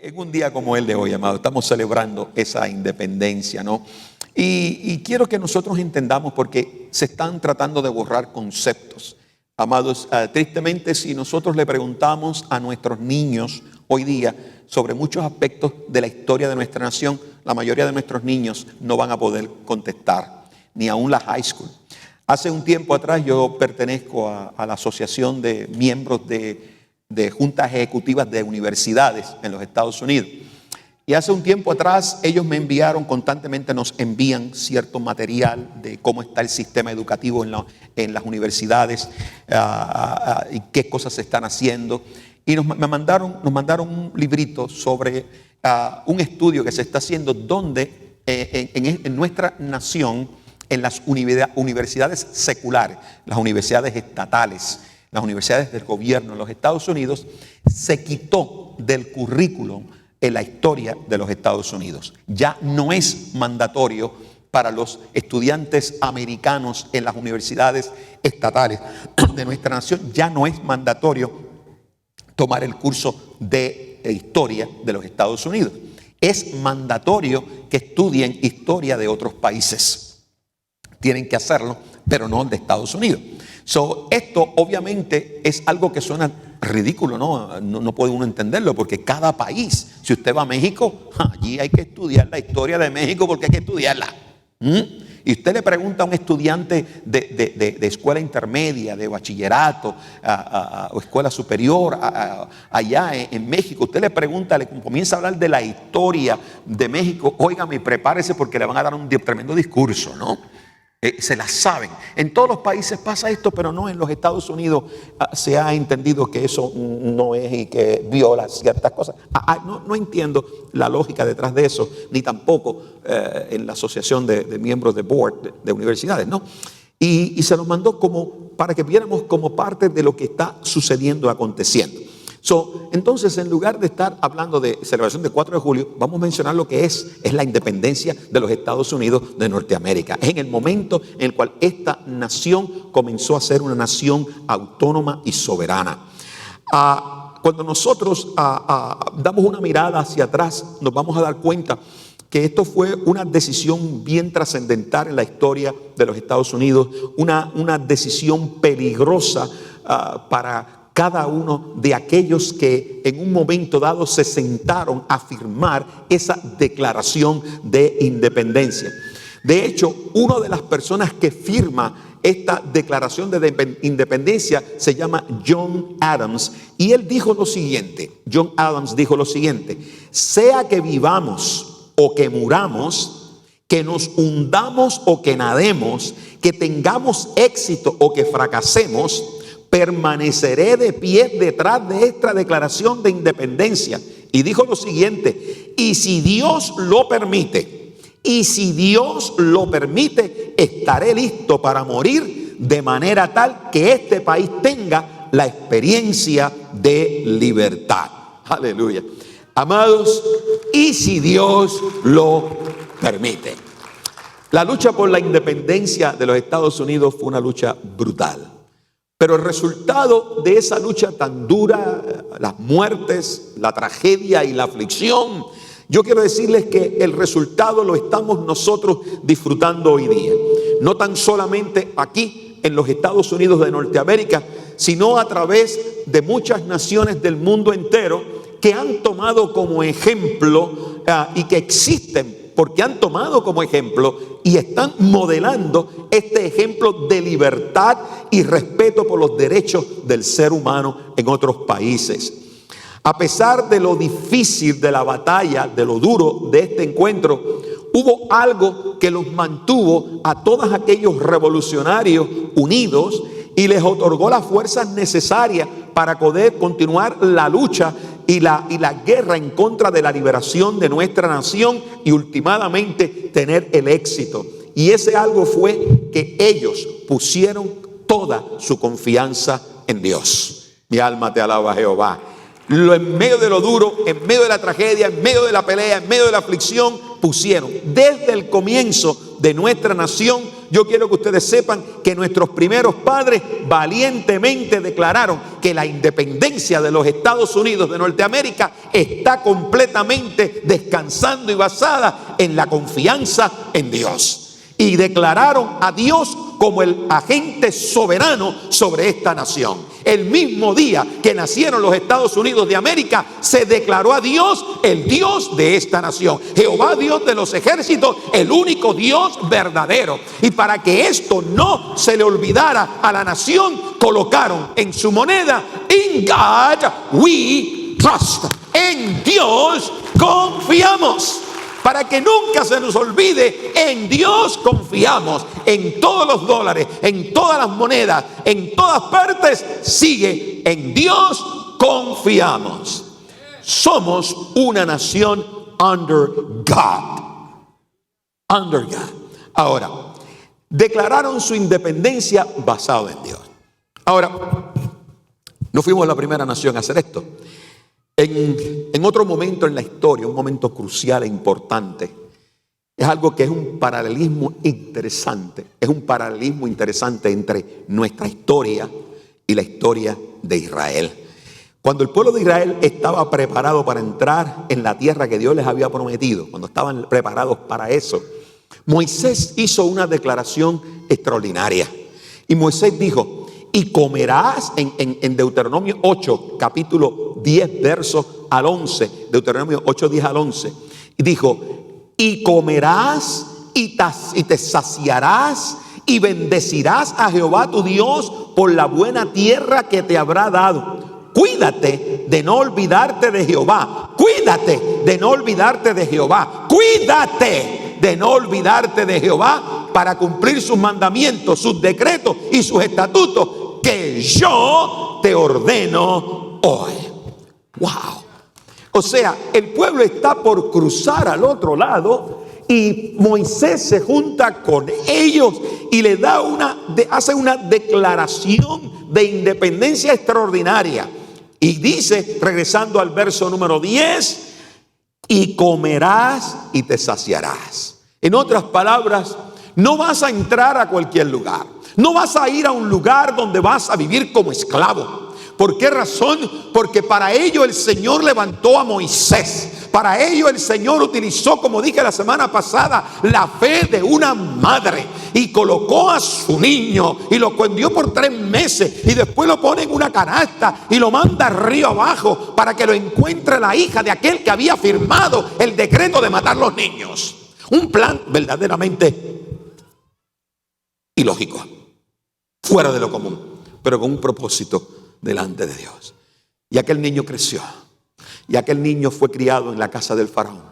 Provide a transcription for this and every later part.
En un día como el de hoy, amado, estamos celebrando esa independencia, ¿no? Y quiero que nosotros entendamos, porque se están tratando de borrar conceptos. Amados, tristemente, si nosotros le preguntamos a nuestros niños hoy día sobre muchos aspectos de la historia de nuestra nación, la mayoría de nuestros niños no van a poder contestar, ni aún la high school. Hace un tiempo atrás yo pertenezco a la asociación de miembros de juntas ejecutivas de universidades en los Estados Unidos. Y hace un tiempo atrás ellos me enviaron, constantemente nos envían cierto material de cómo está el sistema educativo en las universidades y qué cosas se están haciendo. Y nos mandaron un librito sobre un estudio que se está haciendo donde en nuestra nación, en las universidades seculares, las universidades estatales, las universidades del gobierno en los Estados Unidos, se quitó del currículum en la historia de los Estados Unidos. Ya no es mandatorio para los estudiantes americanos en las universidades estatales de nuestra nación, ya no es mandatorio tomar el curso de historia de los Estados Unidos. Es mandatorio que estudien historia de otros países. Tienen que hacerlo, pero no de Estados Unidos. Esto obviamente es algo que suena ridículo, ¿no? No puede uno entenderlo, porque cada país, si usted va a México, allí hay que estudiar la historia de México, porque hay que estudiarla. Y usted le pregunta a un estudiante de escuela intermedia, de bachillerato o escuela superior allá en México, usted le pregunta, le comienza a hablar de la historia de México, óigame, prepárese porque le van a dar un tremendo discurso, ¿no? Se la saben. En todos los países pasa esto, pero no en los Estados Unidos. Se ha entendido que eso no es y que viola ciertas cosas. No entiendo la lógica detrás de eso, ni tampoco en la asociación de miembros de board de universidades, ¿no? Y se nos mandó como para que viéramos como parte de lo que está sucediendo, aconteciendo. Entonces, en lugar de estar hablando de celebración del 4 de julio, vamos a mencionar lo que es la independencia de los Estados Unidos de Norteamérica. Es en el momento en el cual esta nación comenzó a ser una nación autónoma y soberana. Cuando nosotros damos una mirada hacia atrás, nos vamos a dar cuenta que esto fue una decisión bien trascendental en la historia de los Estados Unidos, una decisión peligrosa para cada uno de aquellos que en un momento dado se sentaron a firmar esa declaración de independencia. De hecho, una de las personas que firma esta declaración de independencia se llama John Adams, y él dijo lo siguiente, John Adams dijo lo siguiente: sea que vivamos o que muramos, que nos hundamos o que nademos, que tengamos éxito o que fracasemos, permaneceré de pie detrás de esta declaración de independencia. Y dijo lo siguiente: y si Dios lo permite, estaré listo para morir de manera tal que este país tenga la experiencia de libertad. Aleluya. Amados, y si Dios lo permite. La lucha por la independencia de los Estados Unidos fue una lucha brutal. Pero el resultado de esa lucha tan dura, las muertes, la tragedia y la aflicción, yo quiero decirles que el resultado lo estamos nosotros disfrutando hoy día. No tan solamente aquí en los Estados Unidos de Norteamérica, sino a través de muchas naciones del mundo entero que han tomado como ejemplo y que existen porque han tomado como ejemplo y están modelando este ejemplo de libertad y respeto por los derechos del ser humano en otros países. A pesar de lo difícil de la batalla, de lo duro de este encuentro, hubo algo que los mantuvo a todos aquellos revolucionarios unidos y les otorgó las fuerzas necesarias para poder continuar la lucha y la guerra en contra de la liberación de nuestra nación y últimamente tener el éxito. Y ese algo fue que ellos pusieron toda su confianza en Dios. Mi alma te alaba, Jehová. En medio de lo duro, en medio de la tragedia, en medio de la pelea, en medio de la aflicción, pusieron desde el comienzo de nuestra nación yo quiero que ustedes sepan que nuestros primeros padres valientemente declararon que la independencia de los Estados Unidos de Norteamérica está completamente descansando y basada en la confianza en Dios. Y declararon a Dios como el agente soberano sobre esta nación. El mismo día que nacieron los Estados Unidos de América, se declaró a Dios el Dios de esta nación. Jehová, Dios de los ejércitos, el único Dios verdadero. Y para que esto no se le olvidara a la nación, colocaron en su moneda: In God we trust. En Dios confiamos. Para que nunca se nos olvide, en Dios confiamos. En todos los dólares, en todas las monedas, en todas partes, sigue: en Dios confiamos. Somos una nación under God. Under God. Ahora, declararon su independencia basado en Dios. Ahora, no fuimos la primera nación a hacer esto. En otro momento en la historia, un momento crucial e importante, es algo que es un paralelismo interesante. Es un paralelismo interesante entre nuestra historia y la historia de Israel. Cuando el pueblo de Israel estaba preparado para entrar en la tierra que Dios les había prometido, cuando estaban preparados para eso, Moisés hizo una declaración extraordinaria. Y Moisés dijo: y comerás, en Deuteronomio 8, capítulo 10, versos al 11, Deuteronomio 8, 10 al 11, y dijo: y comerás y te saciarás y bendecirás a Jehová tu Dios por la buena tierra que te habrá dado. Cuídate de no olvidarte de Jehová. Cuídate de no olvidarte de Jehová. Cuídate de no olvidarte de Jehová para cumplir sus mandamientos, sus decretos y sus estatutos que yo te ordeno hoy. Wow. O sea, el pueblo está por cruzar al otro lado y Moisés se junta con ellos y le da hace una declaración de independencia extraordinaria. Y dice, regresando al verso número 10, y comerás y te saciarás. En otras palabras, no vas a entrar a cualquier lugar. No vas a ir a un lugar donde vas a vivir como esclavo. ¿Por qué razón? Porque para ello el Señor levantó a Moisés. Para ello el Señor utilizó, como dije la semana pasada, la fe de una madre. Y colocó a su niño y lo escondió por 3 meses. Y después lo pone en una canasta y lo manda río abajo para que lo encuentre la hija de aquel que había firmado el decreto de matar los niños. Un plan verdaderamente ilógico, fuera de lo común, pero con un propósito delante de Dios. Y aquel niño creció, y aquel niño fue criado en la casa del faraón.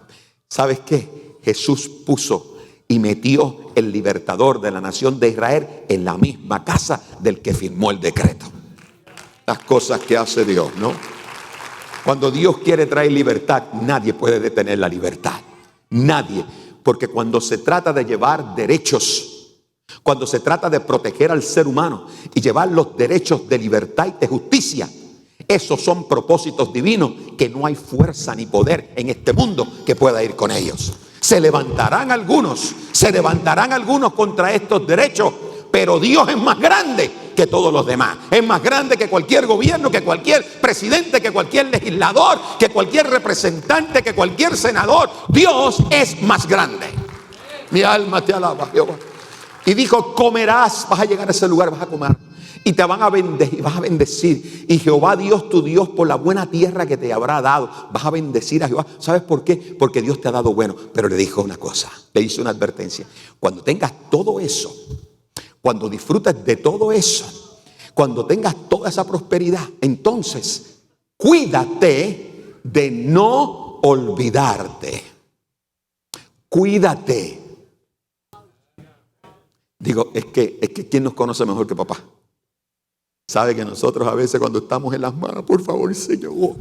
¿Sabes qué? Jesús puso y metió el libertador de la nación de Israel en la misma casa del que firmó el decreto. Las cosas que hace Dios, ¿no? Cuando Dios quiere traer libertad, nadie puede detener la libertad. Nadie. Porque cuando se trata de llevar derechos, cuando se trata de proteger al ser humano y llevar los derechos de libertad y de justicia, esos son propósitos divinos que no hay fuerza ni poder en este mundo que pueda ir con ellos. Se levantarán algunos contra estos derechos, pero Dios es más grande que todos los demás. Es más grande que cualquier gobierno, que cualquier presidente, que cualquier legislador, que cualquier representante, que cualquier senador. Dios es más grande. Mi alma te alaba, Jehová. Y dijo: comerás, vas a llegar a ese lugar, vas a comer y te van a bendecir, vas a bendecir. Y Jehová Dios tu Dios, por la buena tierra que te habrá dado, vas a bendecir a Jehová. ¿Sabes por qué? Porque Dios te ha dado bueno. Pero le dijo una cosa, le hizo una advertencia: cuando tengas todo eso, cuando disfrutes de todo eso, cuando tengas toda esa prosperidad, entonces cuídate de no olvidarte. Cuídate. Digo, es que ¿quién nos conoce mejor que papá? Sabe que nosotros a veces cuando estamos en las manos, por favor, Señor,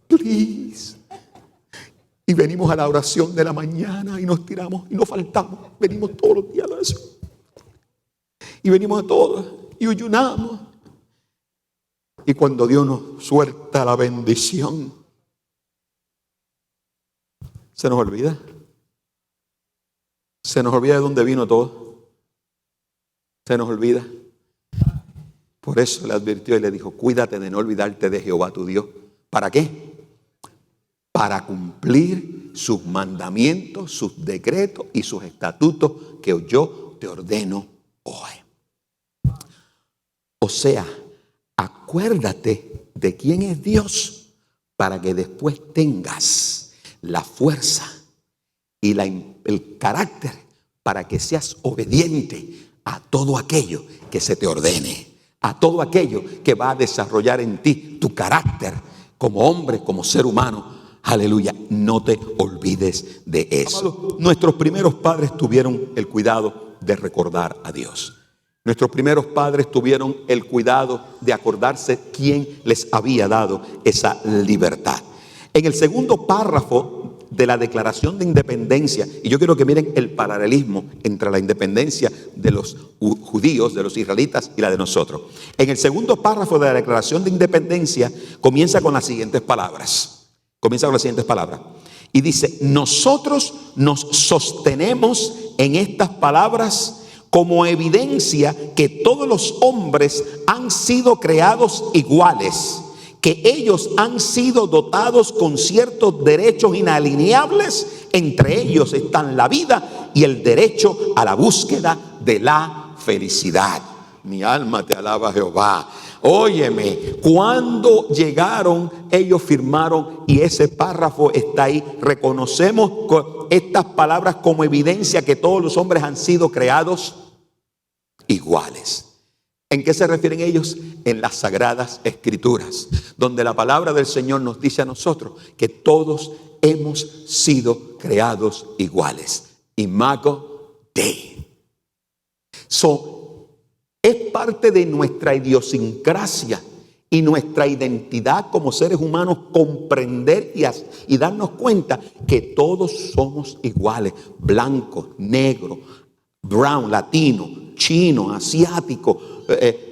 please. Y venimos a la oración de la mañana y nos tiramos y no faltamos. Venimos todos los días a eso. Y venimos a todos y ayunamos. Y cuando Dios nos suelta la bendición, se nos olvida. Se nos olvida de dónde vino todo. Se nos olvida. Por eso le advirtió y le dijo: cuídate de no olvidarte de Jehová tu Dios. ¿Para qué? Para cumplir sus mandamientos, sus decretos y sus estatutos que yo te ordeno hoy. O sea, acuérdate de quién es Dios para que después tengas la fuerza y el carácter para que seas obediente a todo aquello que se te ordene, a todo aquello que va a desarrollar en ti tu carácter como hombre, como ser humano. Aleluya, no te olvides de eso. Nuestros primeros padres tuvieron el cuidado de recordar a Dios. Nuestros primeros padres tuvieron el cuidado de acordarse quién les había dado esa libertad. En el segundo párrafo de la Declaración de Independencia, y yo quiero que miren el paralelismo entre la independencia de los judíos, de los israelitas y la de nosotros. En el segundo párrafo de la Declaración de Independencia comienza con las siguientes palabras. Y dice: nosotros nos sostenemos en estas palabras como evidencia que todos los hombres han sido creados iguales, que ellos han sido dotados con ciertos derechos inalienables, entre ellos están la vida y el derecho a la búsqueda de la felicidad. Mi alma te alaba, Jehová. Óyeme, cuando llegaron, ellos firmaron, y ese párrafo está ahí. Reconocemos estas palabras como evidencia que todos los hombres han sido creados iguales. ¿En qué se refieren ellos? En las Sagradas Escrituras, donde la palabra del Señor nos dice a nosotros que todos hemos sido creados iguales. Imago Dei. Es parte de nuestra idiosincrasia y nuestra identidad como seres humanos comprender y darnos cuenta que todos somos iguales: blanco, negro, brown, latino, chino, asiático,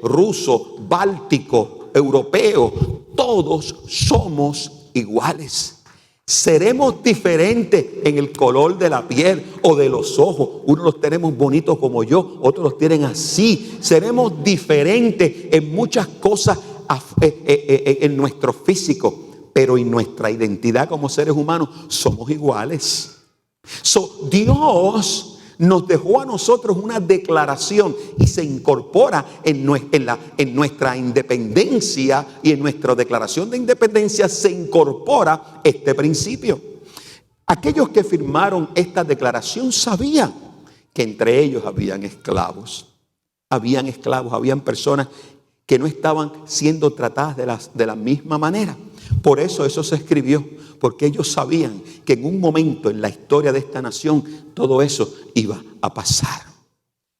ruso, báltico, europeo. Todos somos iguales. Seremos diferentes en el color de la piel o de los ojos. Unos los tenemos bonitos como yo, otros los tienen así. Seremos diferentes en muchas cosas en nuestro físico, pero en nuestra identidad como seres humanos somos iguales. Dios nos dejó a nosotros una declaración y se incorpora en nuestra independencia, y en nuestra declaración de independencia se incorpora este principio. Aquellos que firmaron esta declaración sabían que entre ellos habían esclavos, habían personas que no estaban siendo tratadas de la misma manera. Por eso se escribió, porque ellos sabían que en un momento en la historia de esta nación todo eso iba a pasar.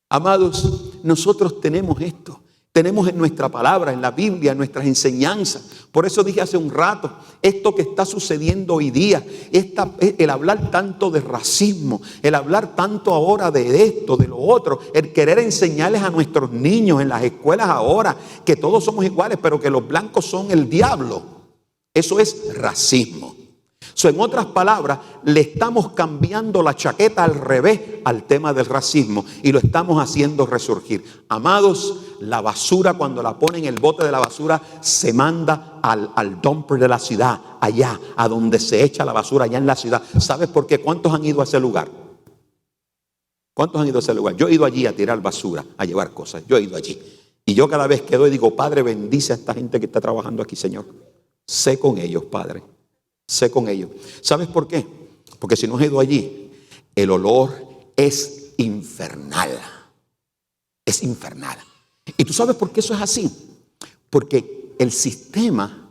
Amados, nosotros tenemos esto. Tenemos en nuestra palabra, en la Biblia, en nuestras enseñanzas. Por eso dije hace un rato, esto que está sucediendo hoy día, el hablar tanto de racismo, el hablar tanto ahora de esto, de lo otro, el querer enseñarles a nuestros niños en las escuelas ahora que todos somos iguales, pero que los blancos son el diablo. Eso es racismo. En otras palabras, le estamos cambiando la chaqueta al revés al tema del racismo y lo estamos haciendo resurgir. Amados, la basura, cuando la ponen en el bote de la basura, se manda al dumper de la ciudad, allá, a donde se echa la basura, allá en la ciudad. ¿Sabes por qué? ¿Cuántos han ido a ese lugar? ¿Cuántos han ido a ese lugar? Yo he ido allí a tirar basura, a llevar cosas. Yo he ido allí. Y yo cada vez que doy digo: Padre, bendice a esta gente que está trabajando aquí, Señor. Sé con ellos, Padre. Sé con ellos. ¿Sabes por qué? Porque si no has ido allí, el olor es infernal. Es infernal. ¿Y tú sabes por qué eso es así? Porque el sistema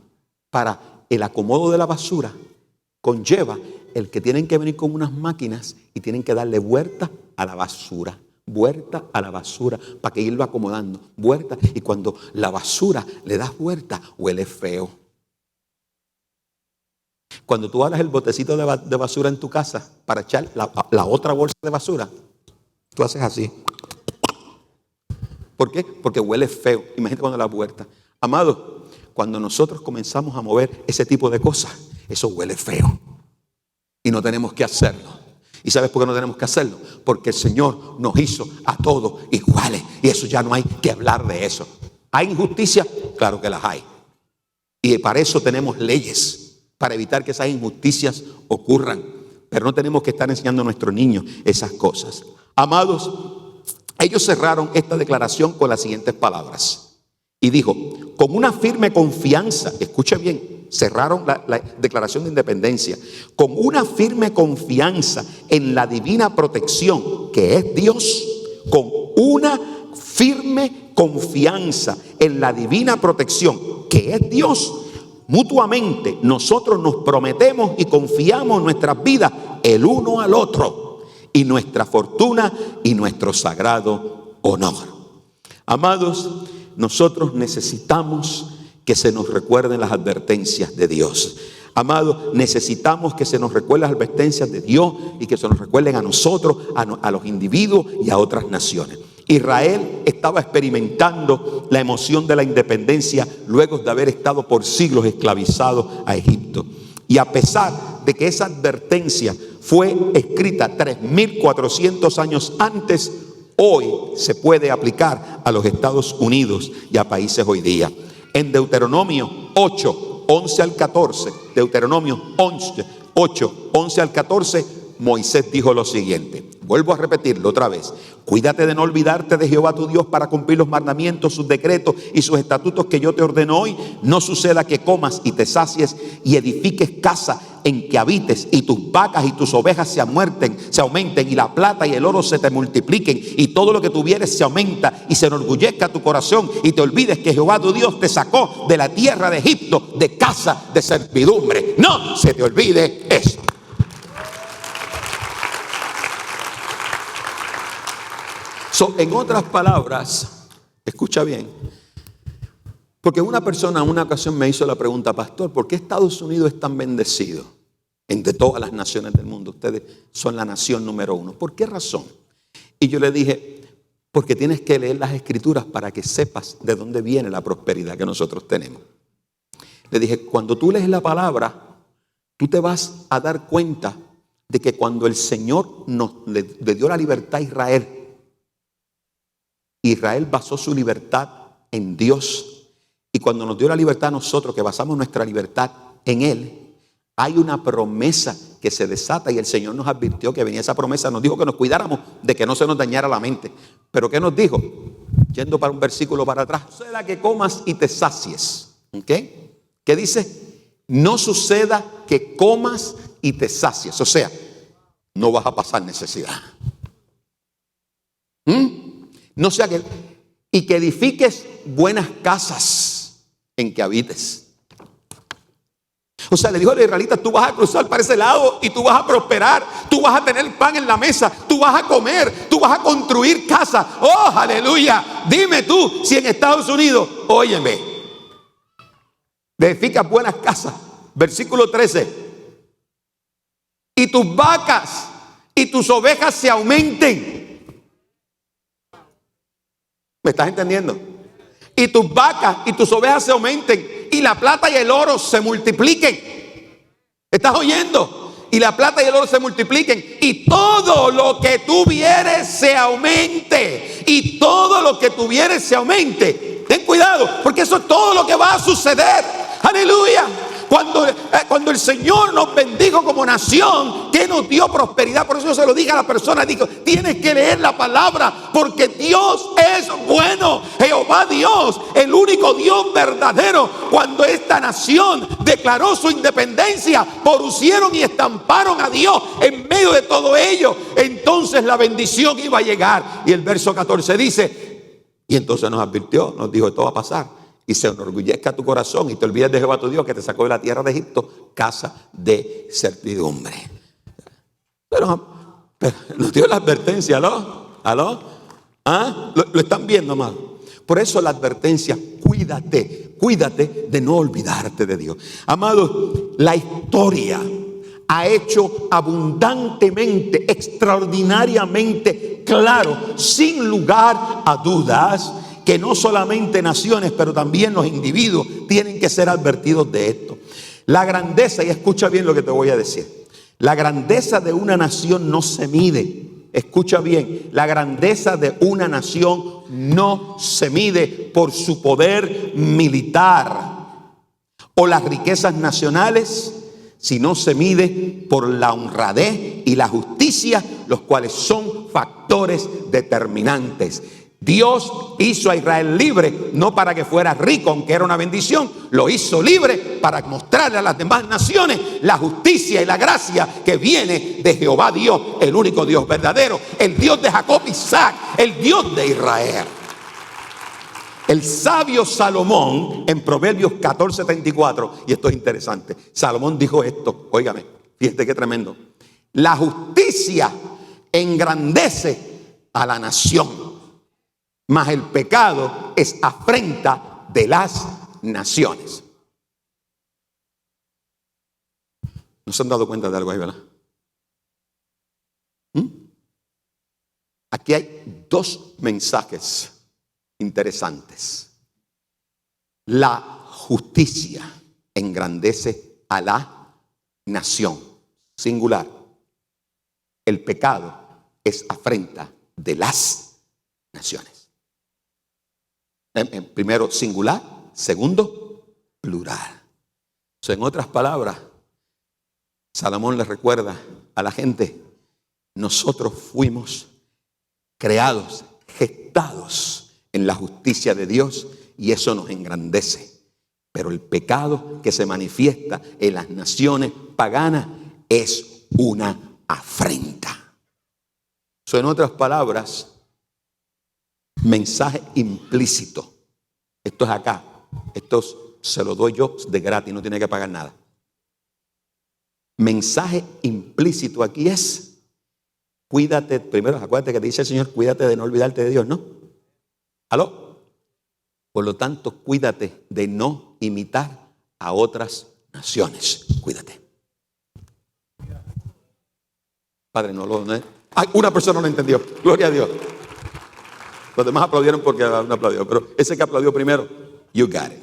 para el acomodo de la basura conlleva el que tienen que venir con unas máquinas y tienen que darle vuelta a la basura. Vuelta a la basura para que irlo acomodando. Vuelta. Y cuando la basura le das vuelta, huele feo. Cuando tú abres el botecito de basura en tu casa para echar la otra bolsa de basura, tú haces así. ¿Por qué? Porque huele feo. Imagínate cuando la vuelta. Amado, cuando nosotros comenzamos a mover ese tipo de cosas, eso huele feo. Y no tenemos que hacerlo. ¿Y sabes por qué no tenemos que hacerlo? Porque el Señor nos hizo a todos iguales. Y eso ya no hay que hablar de eso. ¿Hay injusticia? Claro que las hay. Y para eso tenemos leyes, para evitar que esas injusticias ocurran. Pero no tenemos que estar enseñando a nuestros niños esas cosas. Amados, ellos cerraron esta declaración con las siguientes palabras. Y dijo, con una firme confianza, escuche bien, cerraron la declaración de independencia, con una firme confianza en la divina protección que es Dios, con una firme confianza en la divina protección que es Dios, mutuamente nosotros nos prometemos y confiamos nuestras vidas el uno al otro y nuestra fortuna y nuestro sagrado honor. Amados, nosotros necesitamos que se nos recuerden las advertencias de Dios. Amados, necesitamos que se nos recuerden las advertencias de Dios y que se nos recuerden a nosotros, a los individuos y a otras naciones. Israel estaba experimentando la emoción de la independencia luego de haber estado por siglos esclavizados a Egipto. Y a pesar de que esa advertencia fue escrita 3.400 años antes, hoy se puede aplicar a los Estados Unidos y a países hoy día. En Deuteronomio 8, 11 al 14, Deuteronomio 8, 11 al 14, Moisés dijo lo siguiente. Vuelvo a repetirlo otra vez. Cuídate de no olvidarte de Jehová tu Dios para cumplir los mandamientos, sus decretos y sus estatutos que yo te ordeno hoy. No suceda que comas y te sacies y edifiques casa en que habites y tus vacas y tus ovejas se aumenten y la plata y el oro se te multipliquen y todo lo que tuvieres se aumenta y se enorgullezca tu corazón y te olvides que Jehová tu Dios te sacó de la tierra de Egipto, de casa de servidumbre. No se te olvide eso. En otras palabras, escucha bien, porque una persona en una ocasión me hizo la pregunta, pastor, ¿por qué Estados Unidos es tan bendecido entre todas las naciones del mundo? Ustedes son la nación número 1. ¿Por qué razón? Y yo le dije, porque tienes que leer las escrituras para que sepas de dónde viene la prosperidad que nosotros tenemos. Le dije, cuando tú lees la palabra, tú te vas a dar cuenta de que cuando el Señor le dio la libertad a Israel, Israel basó su libertad en Dios. Y cuando nos dio la libertad a nosotros, que basamos nuestra libertad en Él, hay una promesa que se desata y el Señor nos advirtió que venía esa promesa. Nos dijo que nos cuidáramos de que no se nos dañara la mente. ¿Pero qué nos dijo? Yendo para un versículo para atrás. No suceda que comas y te sacies. ¿Okay? ¿Qué dice? No suceda que comas y te sacies. O sea, no vas a pasar necesidad. No sea que edifiques buenas casas en que habites. O sea, le dijo a los israelitas, tú vas a cruzar para ese lado y tú vas a prosperar, tú vas a tener pan en la mesa, tú vas a comer, tú vas a construir casa. ¡Oh, aleluya! Dime tú, si en Estados Unidos, óyeme, edificas buenas casas, versículo 13, y tus vacas y tus ovejas se aumenten. ¿Me estás entendiendo? Y tus vacas y tus ovejas se aumenten y la plata y el oro se multipliquen. ¿Estás oyendo? Y la plata y el oro se multipliquen y todo lo que tuvieres se aumente. Y todo lo que tuvieres se aumente. Ten cuidado, porque eso es todo lo que va a suceder. Aleluya. Cuando el Señor nos bendijo como nación, que nos dio prosperidad. Por eso yo se lo dije a la persona, digo, tienes que leer la palabra, porque Dios es bueno. Jehová Dios, el único Dios verdadero. Cuando esta nación declaró su independencia, pusieron y estamparon a Dios en medio de todo ello. Entonces la bendición iba a llegar. Y el verso 14 dice, y entonces nos advirtió, nos dijo, esto va a pasar. Y se enorgullezca tu corazón y te olvides de Jehová tu Dios que te sacó de la tierra de Egipto, casa de servidumbre. Pero nos dio la advertencia, ¿aló? ¿Ah? ¿Lo están viendo, amado? Por eso la advertencia, cuídate de no olvidarte de Dios. Amados, la historia ha hecho abundantemente, extraordinariamente claro, sin lugar a dudas, que no solamente naciones, pero también los individuos tienen que ser advertidos de esto. La grandeza, y escucha bien lo que te voy a decir, La grandeza de una nación no se mide. Escucha bien, la grandeza de una nación no se mide por su poder militar o las riquezas nacionales, sino se mide por la honradez y la justicia, los cuales son factores determinantes. Dios hizo a Israel libre, no para que fuera rico, aunque era una bendición. Lo hizo libre para mostrarle a las demás naciones la justicia y la gracia que viene de Jehová Dios, el único Dios verdadero, el Dios de Jacob y Isaac, el Dios de Israel. El sabio Salomón, en Proverbios 14:34, y esto es interesante, Salomón dijo esto, óigame, fíjate qué tremendo: la justicia engrandece a la nación, mas el pecado es afrenta de las naciones. ¿No se han dado cuenta de algo ahí, verdad? Aquí hay dos mensajes interesantes. La justicia engrandece a la nación, singular. El pecado es afrenta de las naciones. Primero singular, segundo plural. En otras palabras, Salomón le recuerda a la gente: nosotros fuimos creados, gestados en la justicia de Dios, y eso nos engrandece. Pero el pecado que se manifiesta en las naciones paganas es una afrenta. En otras palabras, mensaje implícito. Esto es acá. Esto se lo doy yo de gratis, no tiene que pagar nada. Mensaje implícito aquí es: cuídate. Primero, acuérdate que te dice el Señor, cuídate de no olvidarte de Dios, ¿no? ¿Aló? Por lo tanto, cuídate de no imitar a otras naciones. Cuídate. Padre, no lo... Ay, una persona no entendió. Gloria a Dios. Los demás aplaudieron porque no aplaudió, pero ese que aplaudió primero, you got it.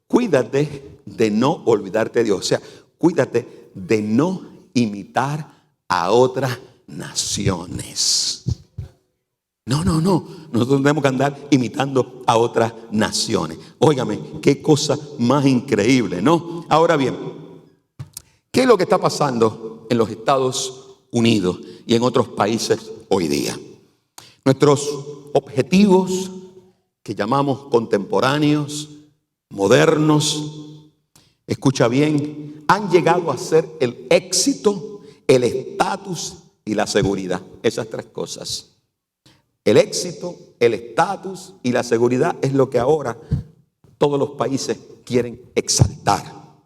Cuídate de no olvidarte de Dios. O sea, cuídate de no imitar a otras naciones. No. Nosotros tenemos que andar imitando a otras naciones. Óigame, qué cosa más increíble, ¿no? Ahora bien, ¿qué es lo que está pasando en los Estados Unidos y en otros países hoy día? Nuestros objetivos, que llamamos contemporáneos, modernos, escucha bien, han llegado a ser el éxito, el estatus y la seguridad. Esas tres cosas. El éxito, el estatus y la seguridad es lo que ahora todos los países quieren exaltar.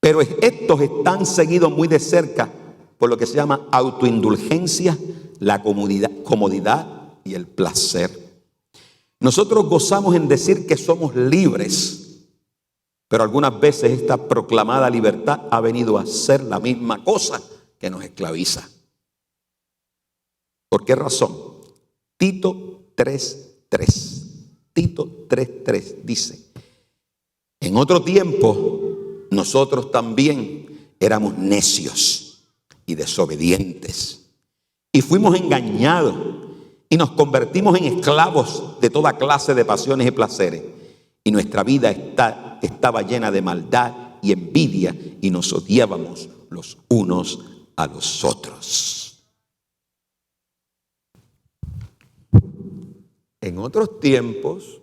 Pero estos están seguidos muy de cerca por lo que se llama autoindulgencia, la comodidad y el placer. Nosotros gozamos en decir que somos libres, pero algunas veces esta proclamada libertad ha venido a ser la misma cosa que nos esclaviza. ¿Por qué razón? Tito 3:3. Tito 3:3 dice: en otro tiempo nosotros también éramos necios y desobedientes, y fuimos engañados y nos convertimos en esclavos de toda clase de pasiones y placeres, y nuestra vida estaba llena de maldad y envidia, y nos odiábamos los unos a los otros. En otros tiempos,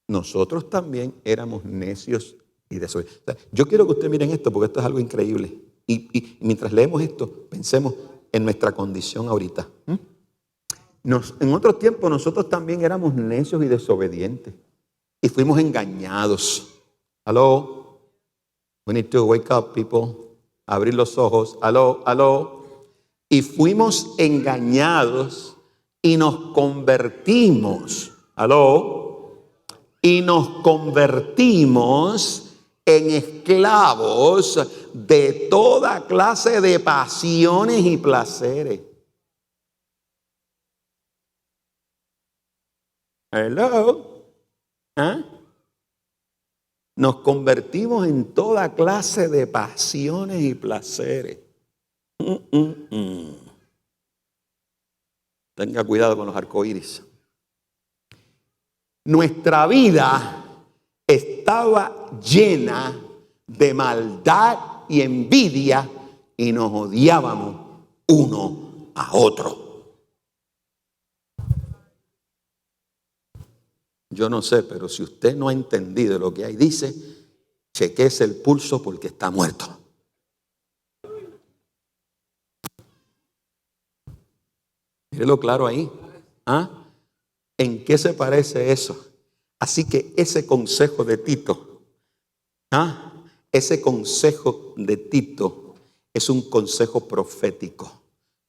nosotros también éramos necios y desobedientes. O sea, yo quiero que ustedes miren esto, porque esto es algo increíble. Y mientras leemos esto, pensemos en nuestra condición ahorita. En otros tiempos, nosotros también éramos necios y desobedientes. Y fuimos engañados. Hello. We need to wake up, people. Abrir los ojos. Hello. Y fuimos engañados. Y nos convertimos, y nos convertimos en esclavos de toda clase de pasiones y placeres. Hello. nos convertimos en toda clase de pasiones y placeres. Tenga cuidado con los arcoíris. Nuestra vida estaba llena de maldad y envidia y nos odiábamos uno a otro. Yo no sé, pero si usted no ha entendido lo que ahí dice, chequéese el pulso porque está muerto. Mírelo claro ahí. ¿Ah? ¿En qué se parece eso? Así que ese consejo de Tito, ese consejo de Tito es un consejo profético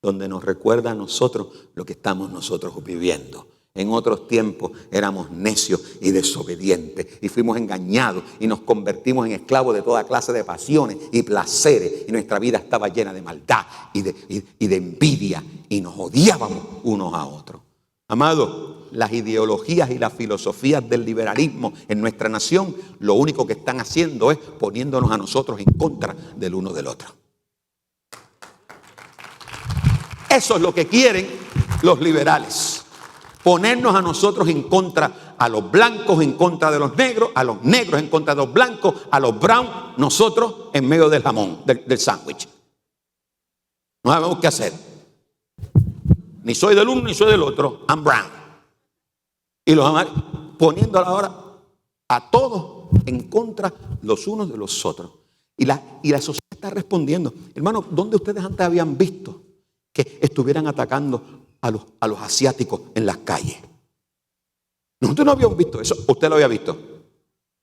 donde nos recuerda a nosotros lo que estamos nosotros viviendo. En otros tiempos éramos necios y desobedientes y fuimos engañados y nos convertimos en esclavos de toda clase de pasiones y placeres y nuestra vida estaba llena de maldad y de envidia y nos odiábamos unos a otros. Amados, las ideologías y las filosofías del liberalismo en nuestra nación lo único que están haciendo es poniéndonos a nosotros en contra del uno del otro. Eso es lo que quieren los liberales. Ponernos a nosotros en contra, a los blancos en contra de los negros, a los negros en contra de los blancos, a los brown, nosotros en medio del jamón, del sándwich. No sabemos qué hacer. Ni soy del uno ni soy del otro, I'm brown. Y los amarillos, poniendo ahora a todos en contra los unos de los otros. Y la sociedad está respondiendo. Hermano, ¿dónde ustedes antes habían visto que estuvieran atacando a los asiáticos en las calles? Nosotros no habíamos visto eso. ¿Usted lo había visto?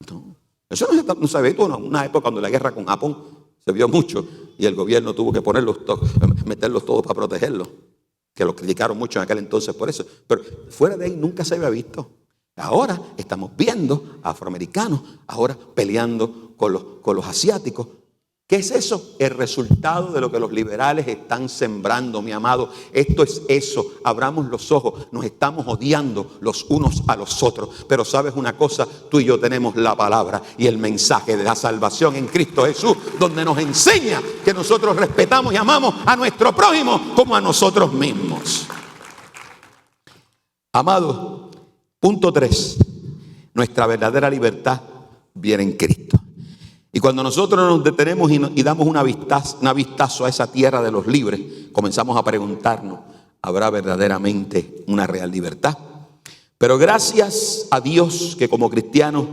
No. Eso no se había visto en una época cuando la guerra con Japón se vio mucho y el gobierno tuvo que meterlos todos para protegerlos, que los criticaron mucho en aquel entonces por eso. Pero fuera de ahí nunca se había visto. Ahora estamos viendo a afroamericanos ahora peleando con los asiáticos. ¿Qué es eso? El resultado de lo que los liberales están sembrando, mi amado. Esto es eso. Abramos los ojos. Nos estamos odiando los unos a los otros. Pero sabes una cosa, tú y yo tenemos la palabra y el mensaje de la salvación en Cristo Jesús, donde nos enseña que nosotros respetamos y amamos a nuestro prójimo como a nosotros mismos. Amado, punto 3. Nuestra verdadera libertad viene en Cristo. Y cuando nosotros nos detenemos y damos una vistazo a esa tierra de los libres, comenzamos a preguntarnos, ¿habrá verdaderamente una real libertad? Pero gracias a Dios que como cristianos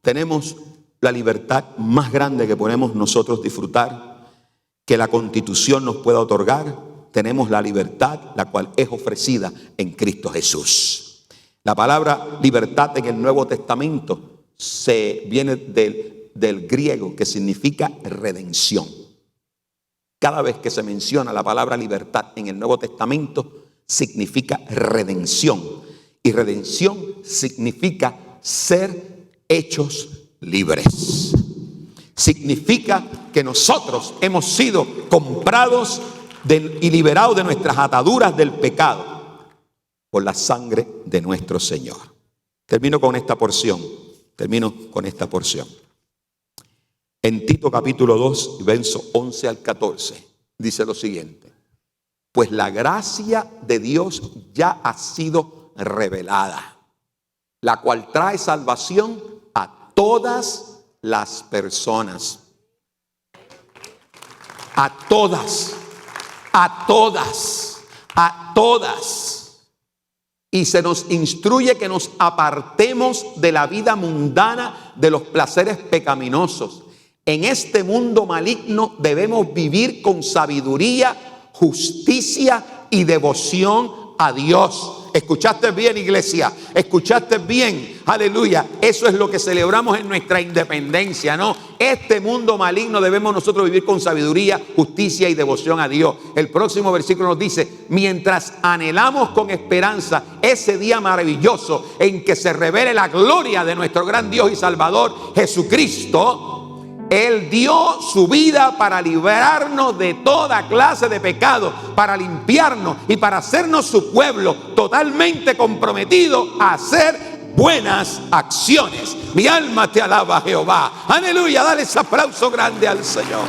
tenemos la libertad más grande que podemos nosotros disfrutar, que la Constitución nos pueda otorgar. Tenemos la libertad, la cual es ofrecida en Cristo Jesús. La palabra libertad en el Nuevo Testamento viene del griego, que significa redención. Cada vez que se menciona la palabra libertad en el Nuevo Testamento, significa redención. Y redención significa ser hechos libres. Significa que nosotros hemos sido comprados y liberados de nuestras ataduras del pecado por la sangre de nuestro Señor. Termino con esta porción. En Tito capítulo 2, verso 11 al 14, dice lo siguiente: pues la gracia de Dios ya ha sido revelada, la cual trae salvación a todas las personas. A todas. Y se nos instruye que nos apartemos de la vida mundana, de los placeres pecaminosos. En este mundo maligno debemos vivir con sabiduría, justicia y devoción a Dios. ¿Escuchaste bien, iglesia? ¿Escuchaste bien? Aleluya. Eso es lo que celebramos en nuestra independencia, ¿no? Este mundo maligno debemos nosotros vivir con sabiduría, justicia y devoción a Dios. El próximo versículo nos dice: mientras anhelamos con esperanza ese día maravilloso en que se revele la gloria de nuestro gran Dios y Salvador Jesucristo. Él dio su vida para librarnos de toda clase de pecado, para limpiarnos y para hacernos su pueblo totalmente comprometido a hacer buenas acciones. Mi alma te alaba, Jehová. Aleluya, dale ese aplauso grande al Señor.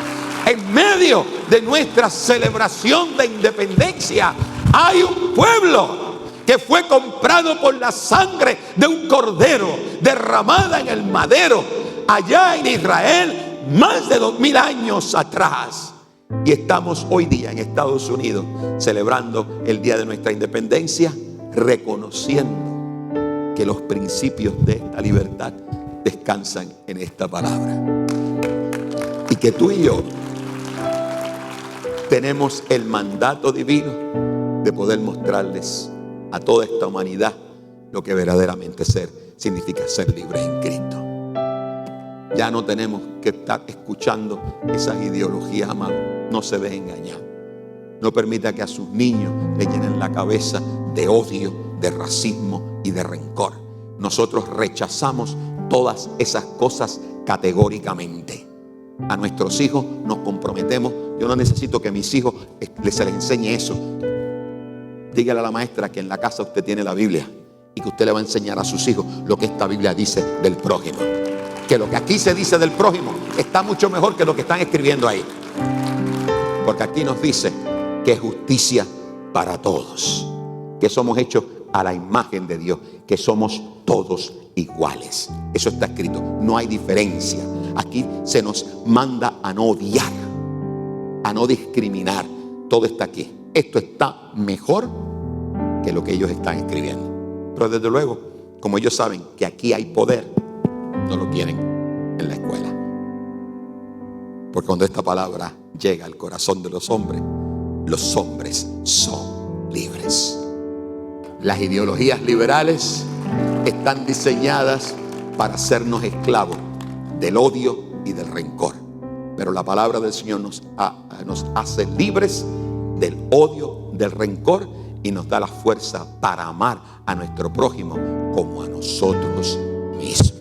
En medio de nuestra celebración de independencia hay un pueblo que fue comprado por la sangre de un cordero derramada en el madero allá en Israel más de 2000 años atrás. Y estamos hoy día en Estados Unidos celebrando el día de nuestra independencia, reconociendo que los principios de esta libertad descansan en esta palabra. Y que tú y yo tenemos el mandato divino de poder mostrarles a toda esta humanidad lo que verdaderamente significa ser libres en Cristo. Ya no tenemos que estar escuchando esas ideologías, amados. No se dejen engañar. No permita que a sus niños le llenen la cabeza de odio, de racismo y de rencor. Nosotros rechazamos todas esas cosas categóricamente. A nuestros hijos nos comprometemos. Yo no necesito que a mis hijos se les enseñe eso. Dígale a la maestra que en la casa usted tiene la Biblia y que usted le va a enseñar a sus hijos lo que esta Biblia dice del prójimo. Que lo que aquí se dice del prójimo está mucho mejor que lo que están escribiendo ahí. Porque aquí nos dice que es justicia para todos, que somos hechos a la imagen de Dios, que somos todos iguales. Eso está escrito, no hay diferencia. Aquí se nos manda a no odiar, a no discriminar. Todo está aquí. Esto está mejor que lo que ellos están escribiendo. Pero desde luego, como ellos saben que aquí hay poder, no lo quieren en la escuela. Porque cuando esta palabra llega al corazón de los hombres son libres. Las ideologías liberales están diseñadas para hacernos esclavos del odio y del rencor. Pero la palabra del Señor nos hace libres del odio, del rencor, y nos da la fuerza para amar a nuestro prójimo como a nosotros mismos.